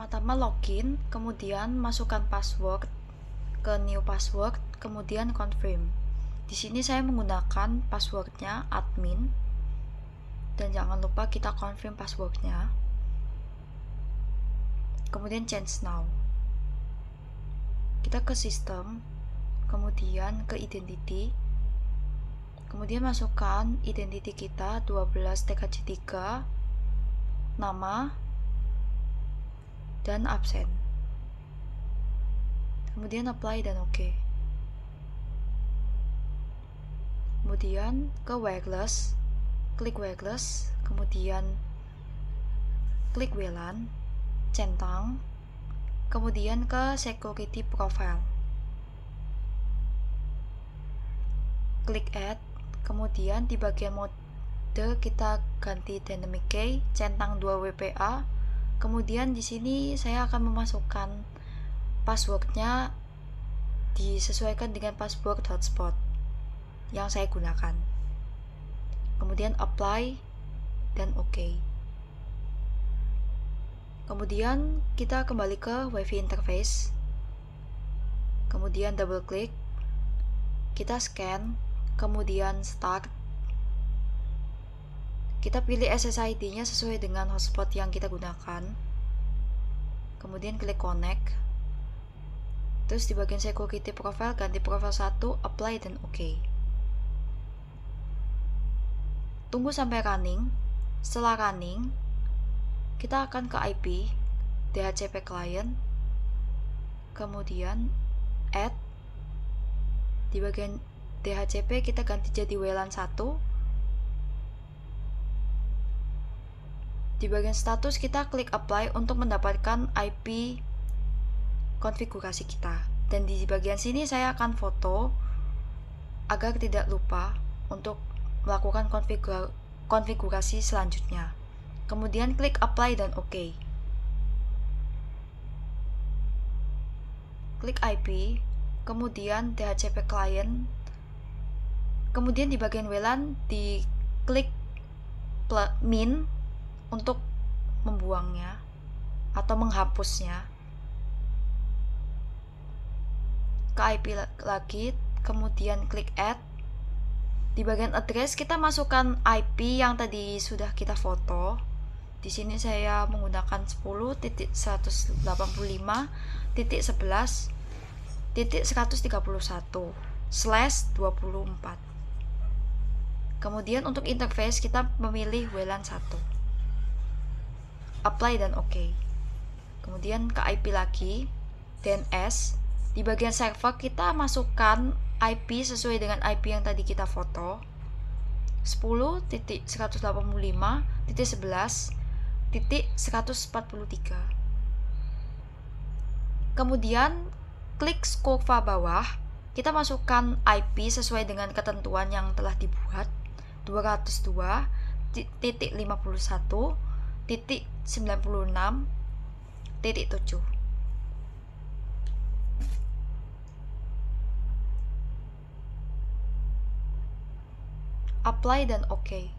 Pertama-tama login, kemudian masukkan password ke new password, kemudian confirm. Di sini saya menggunakan passwordnya admin, dan jangan lupa kita confirm passwordnya. Kemudian change now. Kita ke sistem, kemudian ke identity, kemudian masukkan identity kita 12 TKJ3, nama, dan absen. Kemudian apply dan OK. Kemudian ke wireless, klik wireless, kemudian klik WLAN, centang, kemudian ke security profile, klik add, kemudian di bagian mode kita ganti dynamic key, centang 2 WPA. Kemudian di sini saya akan memasukkan passwordnya disesuaikan dengan password hotspot yang saya gunakan. Kemudian apply dan OK. Kemudian kita kembali ke WiFi interface. Kemudian double klik. Kita scan, kemudian start. Kita pilih SSID-nya sesuai dengan hotspot yang kita gunakan. Kemudian klik connect. Terus di bagian security profile ganti profile 1, apply dan OK. Tunggu sampai running. Setelah running, kita akan ke IP DHCP client. Kemudian add. Di bagian DHCP kita ganti jadi WLAN 1. Di bagian status kita klik apply untuk mendapatkan IP konfigurasi kita. Dan di bagian sini saya akan foto agar tidak lupa untuk melakukan konfigurasi selanjutnya. Kemudian klik apply dan OK. Klik IP, kemudian DHCP client. Kemudian di bagian WLAN di klik min untuk membuangnya atau menghapusnya. Ke IP lagi, kemudian klik add. Di bagian address kita masukkan IP yang tadi sudah kita foto. Di sini saya menggunakan 10.185.11.131/24. Kemudian untuk interface kita memilih WLAN 1. Apply dan OK. Kemudian ke IP lagi, DNS. Di bagian server kita masukkan IP sesuai dengan IP yang tadi kita foto, 10.185.11.143. Kemudian klik kurva bawah, kita masukkan IP sesuai dengan ketentuan yang telah dibuat, 202.51.96.7. Apply dan OK.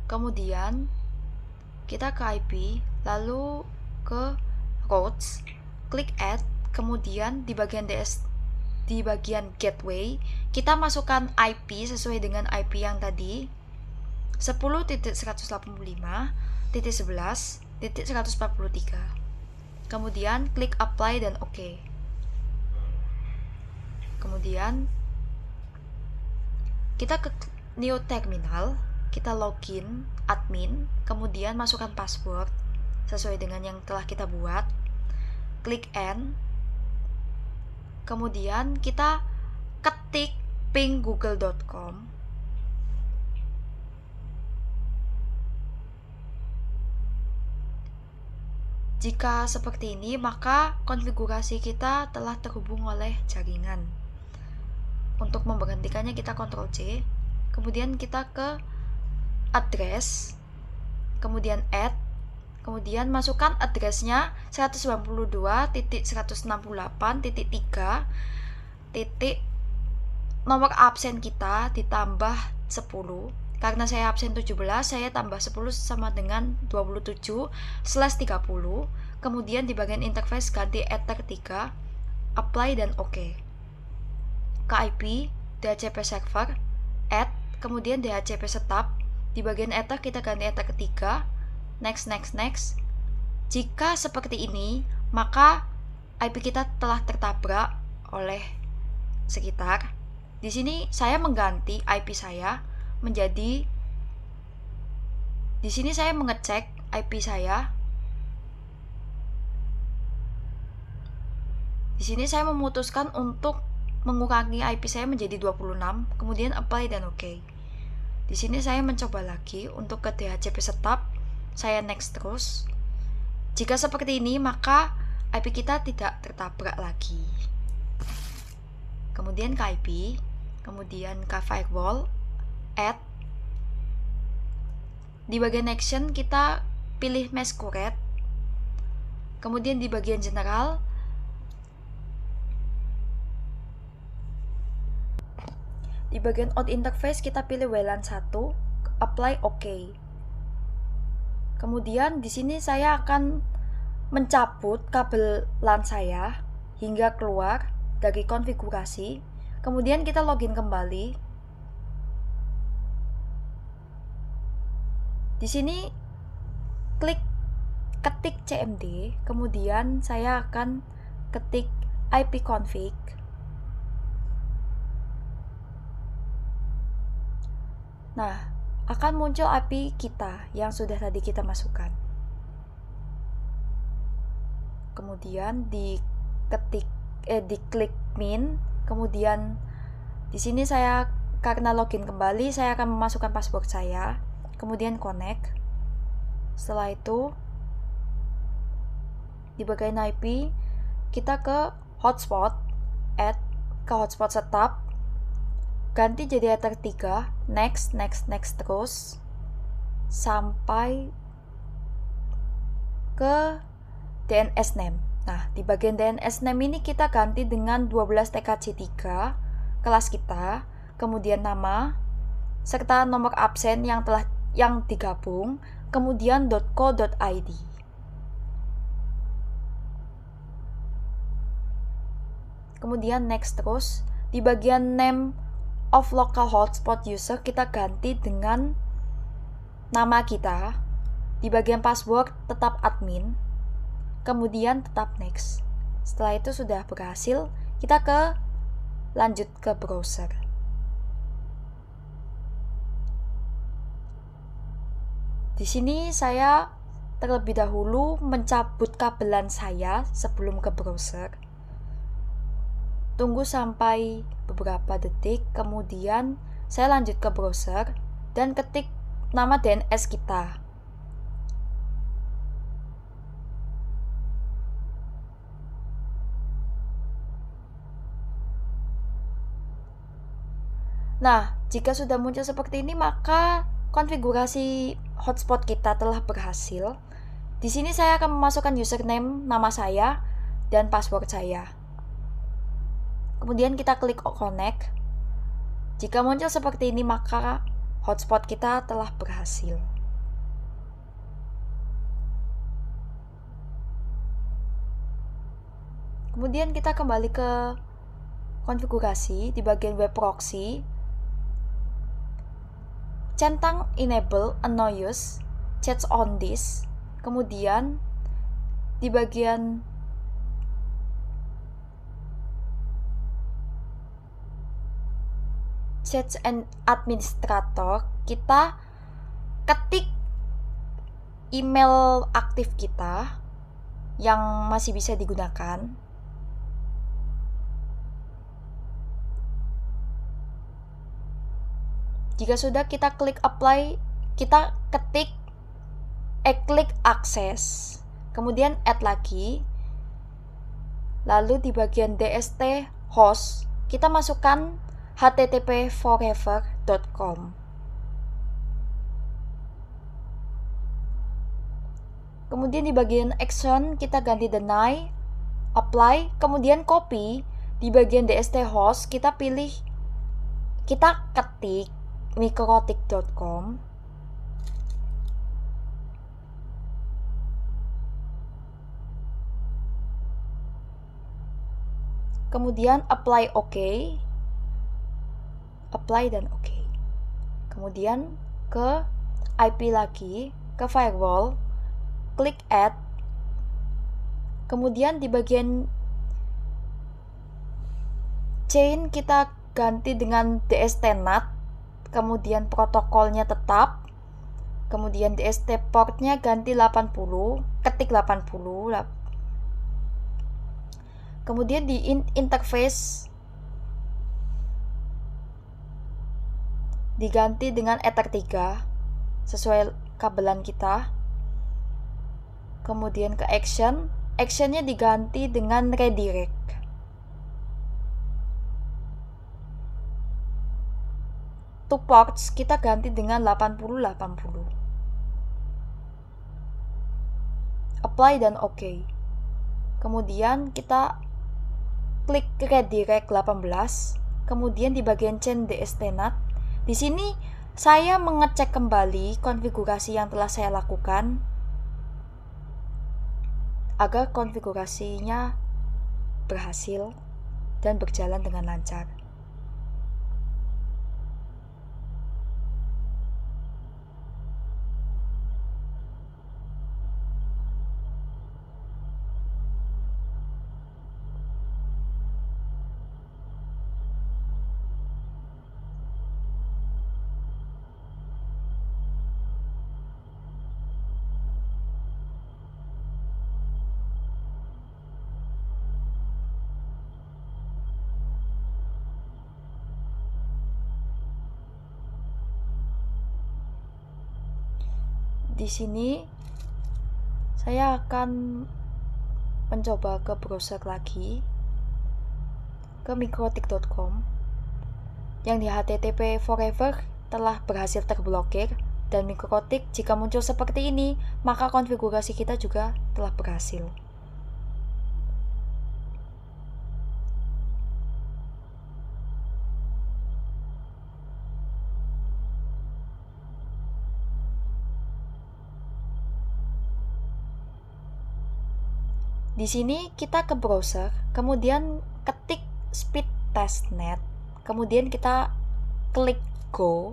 Kemudian kita ke IP, lalu ke routes, klik add, kemudian di bagian gateway kita masukkan IP sesuai dengan IP yang tadi, 10.185.11.143. Kemudian klik apply dan OK. Kemudian kita ke new terminal, kita login admin, kemudian masukkan password sesuai dengan yang telah kita buat, klik end, kemudian kita ketik ping google.com. Jika seperti ini, maka konfigurasi kita telah terhubung oleh jaringan. Untuk memberhentikannya kita Ctrl C, kemudian kita ke address, kemudian add, kemudian masukkan addressnya 192.168.3, nomor absen kita ditambah 10. Karena saya absen 17, saya tambah 10 sama dengan 27/30. kemudian di bagian interface ganti ether 3, apply dan OK. Ke IP, DHCP server, add, kemudian DHCP setup, di bagian ether kita ganti ether 3, next. Jika seperti ini, maka IP kita telah tertabrak oleh sekitar. Di sini saya mengganti IP saya menjadi, di sini saya mengecek IP saya. Di sini saya memutuskan untuk mengurangi IP saya menjadi 26, kemudian apply dan OK. Di sini saya mencoba lagi untuk ke DHCP setup, saya next terus. Jika seperti ini, maka IP kita tidak tertabrak lagi. Kemudian ke IP, kemudian ke firewall, add. Di bagian action kita pilih masquerade. Kemudian di bagian general, di bagian out interface kita pilih WLAN 1, apply OK. Kemudian di sini saya akan mencabut kabel LAN saya hingga keluar dari konfigurasi. Kemudian kita login kembali. Di sini ketik cmd, kemudian saya akan ketik ipconfig. Nah, akan muncul IP kita yang sudah tadi kita masukkan. Kemudian diklik min, kemudian di sini saya karena login kembali, saya akan memasukkan password saya, kemudian connect. Setelah itu di bagian IP kita ke hotspot, add ke hotspot setup, ganti jadi ether 3, next terus sampai ke DNS name. Nah, di bagian DNS name ini kita ganti dengan 12 TKC3 kelas kita, kemudian nama serta nomor absen yang digabung, kemudian .co.id. Kemudian next terus. Di bagian name of local hotspot user kita ganti dengan nama kita. Di bagian password tetap admin, kemudian tetap next. Setelah itu sudah berhasil, kita lanjut ke browser. Di sini saya terlebih dahulu mencabut kabelan saya sebelum ke browser. Tunggu sampai beberapa detik, kemudian saya lanjut ke browser dan ketik nama DNS kita. Nah, jika sudah muncul seperti ini, maka konfigurasi hotspot kita telah berhasil. Di sini saya akan memasukkan username, nama saya, dan password saya. Kemudian kita klik connect. Jika muncul seperti ini, maka hotspot kita telah berhasil. Kemudian kita kembali ke konfigurasi di bagian web proxy. Centang enable no use chats on this. Kemudian di bagian Chats and administrator kita ketik email aktif kita yang masih bisa digunakan. Jika sudah, kita klik apply, kita klik akses, kemudian add lagi. Lalu di bagian DST host kita masukkan http://forever.com. Kemudian di bagian action kita ganti deny, apply, kemudian copy. Di bagian DST host kita ketik microtik.com. kemudian apply OK, apply dan OK. Kemudian ke IP lagi, ke firewall, klik add, kemudian di bagian chain kita ganti dengan DST-NAT, kemudian protokolnya tetap, kemudian DST portnya ganti 80, ketik 80, kemudian di interface diganti dengan Ether 3 sesuai kabelan kita, kemudian ke actionnya diganti dengan redirect. To ports kita ganti dengan 80-80. Apply dan OK. Kemudian kita klik redirect 18. Kemudian di bagian chain DST-NAT, di sini saya mengecek kembali konfigurasi yang telah saya lakukan agar konfigurasinya berhasil dan berjalan dengan lancar. Di sini saya akan mencoba ke browser lagi, ke mikrotik.com yang di HTTP forever telah berhasil terblokir, dan mikrotik jika muncul seperti ini maka konfigurasi kita juga telah berhasil. Di sini kita ke browser, kemudian ketik speed testnet, kemudian kita klik go.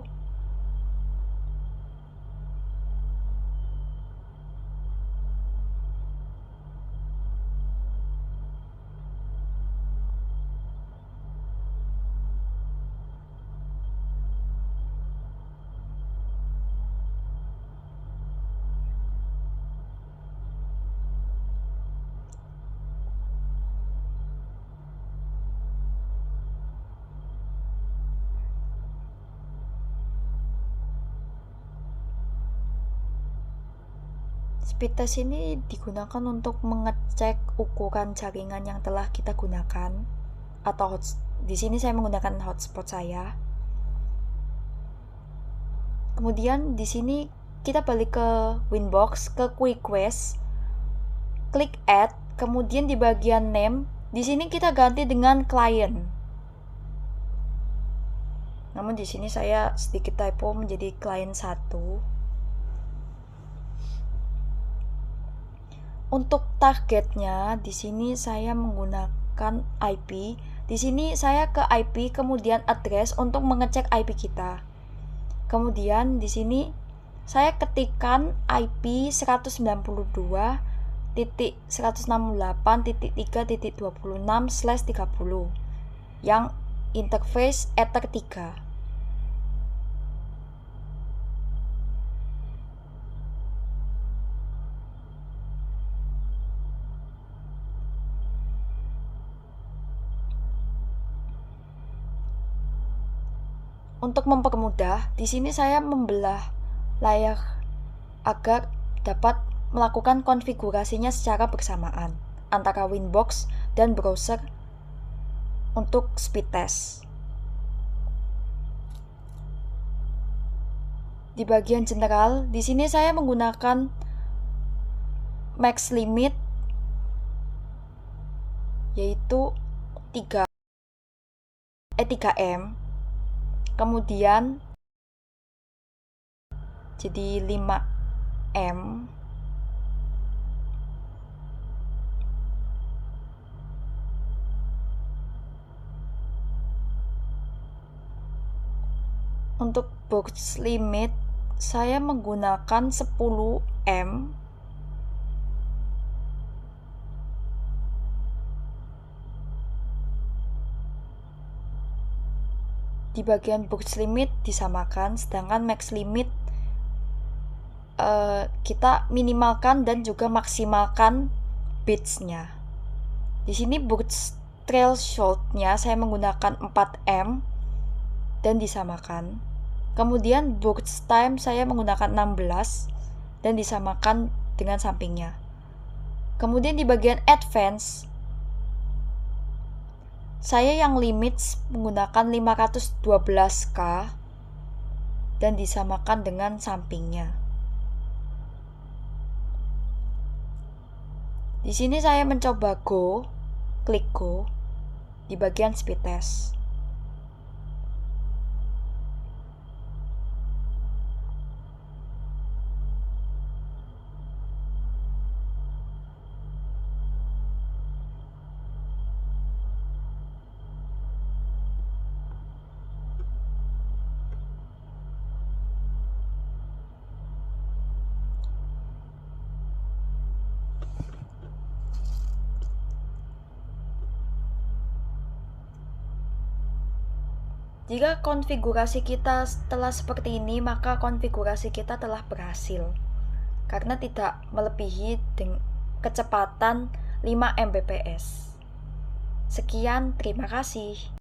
Speed test ini digunakan untuk mengecek ukuran jaringan yang telah kita gunakan, atau di sini saya menggunakan hotspot saya. Kemudian di sini kita balik ke Winbox, ke Quick Quest, klik add, kemudian di bagian name, di sini kita ganti dengan client. Namun di sini saya sedikit typo menjadi client 1. Untuk targetnya di sini saya menggunakan IP. Di sini saya ke IP kemudian address untuk mengecek IP kita. Kemudian di sini saya ketikkan IP 192.168.3.26/30 yang interface Ether 3. Untuk mempermudah, di sini saya membelah layar agar dapat melakukan konfigurasinya secara bersamaan antara Winbox dan browser untuk speed test. Di bagian general, di sini saya menggunakan max limit yaitu 3M. Kemudian jadi 5M. Untuk box limit saya menggunakan 10M. Di bagian box limit disamakan, sedangkan max limit kita minimalkan dan juga maksimalkan bits-nya. Di sini box threshold-nya saya menggunakan 4M dan disamakan. Kemudian box time saya menggunakan 16 dan disamakan dengan sampingnya. Kemudian di bagian advance saya yang limits menggunakan 512K dan disamakan dengan sampingnya. Di sini saya mencoba klik go di bagian speed test. Jika konfigurasi kita telah seperti ini, maka konfigurasi kita telah berhasil karena tidak melebihi kecepatan 5 Mbps. Sekian, terima kasih.